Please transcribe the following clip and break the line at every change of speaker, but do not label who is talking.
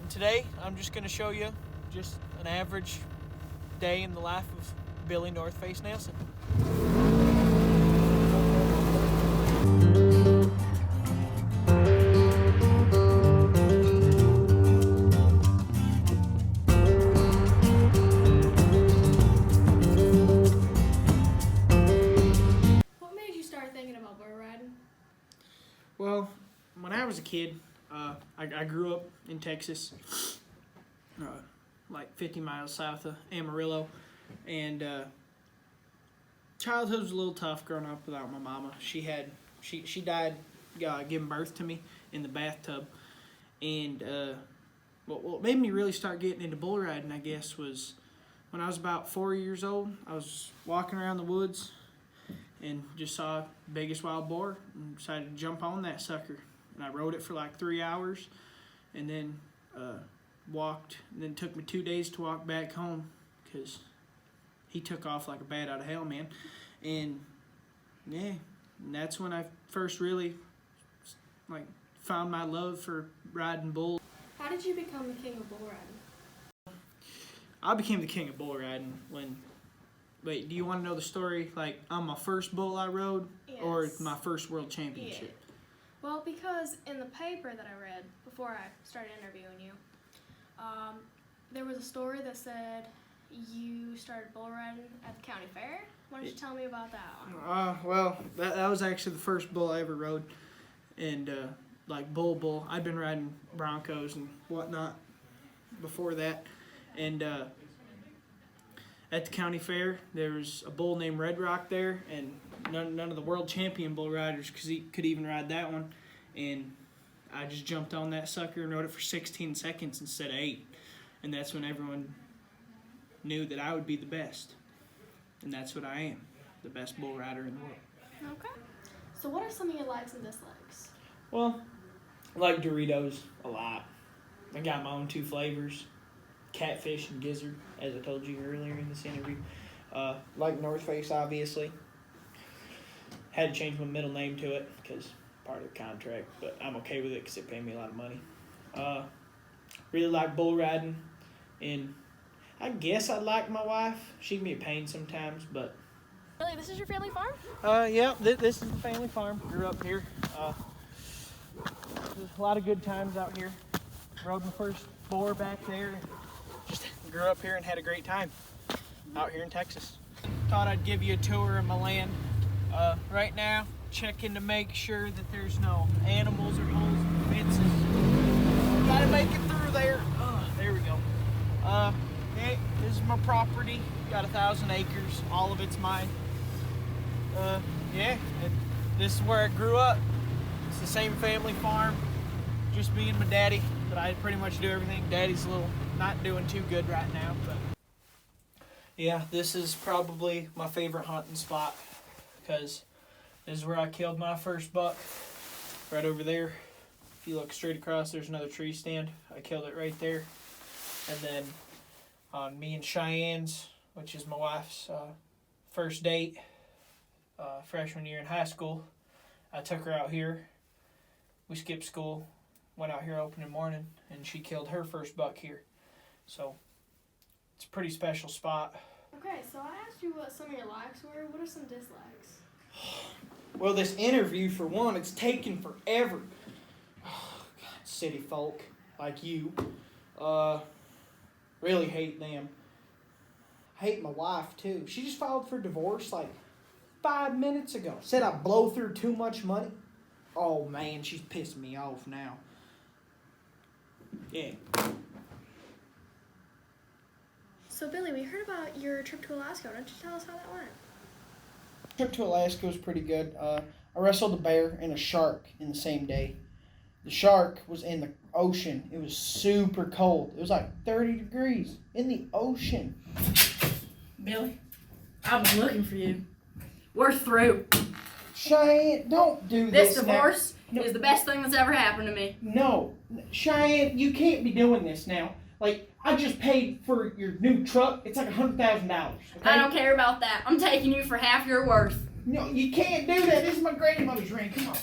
And today I'm just going to show you just an average day in the life of Billy Northface Nelson.
What made you start thinking about bull riding?
Well, when I was a kid, I grew up in Texas, like 50 miles south of Amarillo, and childhood was a little tough growing up without my mama. She died giving birth to me in the bathtub, and what made me really start getting into bull riding, I guess, was when I was about 4 years old. I was walking around the woods and just saw the biggest wild boar and decided to jump on that sucker. And I rode it for like 3 hours and then walked. And then it took me 2 days to walk back home because he took off like a bat out of hell, man. And yeah, and that's when I first really found my love for riding bulls.
How did you become the king of bull riding?
I became the king of bull riding when... Wait, do you want to know the story, like, on my first bull I rode,
Yes.
or my first world championship?
Yeah. Well, because in the paper that I read before I started interviewing you, there was a story that said you started bull riding at the county fair. Why don't you tell me about that one?
Well, that was actually the first bull I ever rode, and like bull. I'd been riding Broncos and whatnot before that, and at the county fair there was a bull named Red Rock there, and none of the world champion bull riders could even ride that one, and I just jumped on that sucker and rode it for 16 seconds instead of 8, and that's when everyone knew that I would be the best, and that's what I am, the best bull rider in the world.
Okay. So what are some of your likes and dislikes?
Well, I like Doritos a lot. I got my own 2 flavors, catfish and gizzard, as I told you earlier in this interview. Like Northface, obviously. Had to change my middle name to it because part of the contract, but I'm okay with it because it paid me a lot of money. Really like bull riding, and I guess I like my wife. She can be a pain sometimes, but...
Really, this is your family farm?
Yeah, this is the family farm. Grew up here. There's a lot of good times out here. Rode my first boar back there. Just grew up here and had a great time out here in Texas. Thought I'd give you a tour of my land. Right now, checking to make sure that there's no animals or holes in the fences. Gotta make it through there. There we go. Okay, this is my property. Got 1,000 acres. All of it's mine. Yeah, and this is where I grew up. It's the same family farm, just me and my daddy, but I pretty much do everything. Daddy's not doing too good right now, but yeah, this is probably my favorite hunting spot because this is where I killed my first buck. Right over there. If you look straight across, there's another tree stand. I killed it right there. And then on me and Cheyenne's, which is my wife's first date, freshman year in high school, I took her out here. We skipped school, went out here opening morning, and she killed her first buck here. So it's a pretty special spot.
Okay, so I asked you what some of your likes were. What are some dislikes?
Well, this interview, for one, it's taken forever. Oh, God, city folk like you really hate them. I hate my wife, too. She just filed for divorce like 5 minutes ago. Said I blow through too much money. Oh, man, she's pissing me off now. Yeah.
So, Billy, we heard about your trip to Alaska. Why don't you tell us how that went?
Trip to Alaska was pretty good. I wrestled a bear and a shark in the same day. The shark was in the ocean. It was super cold. It was like 30 degrees in the ocean.
Billy, I've been looking for you. We're through.
Cheyenne, don't do this.
This divorce is the best thing that's ever happened to me.
No, Cheyenne, you can't be doing this now. Like, I just paid for your new truck. It's like $100,000. Okay?
I don't care about that. I'm taking you for half your worth.
No, you can't do that. This is my grandmother's ring. Come on.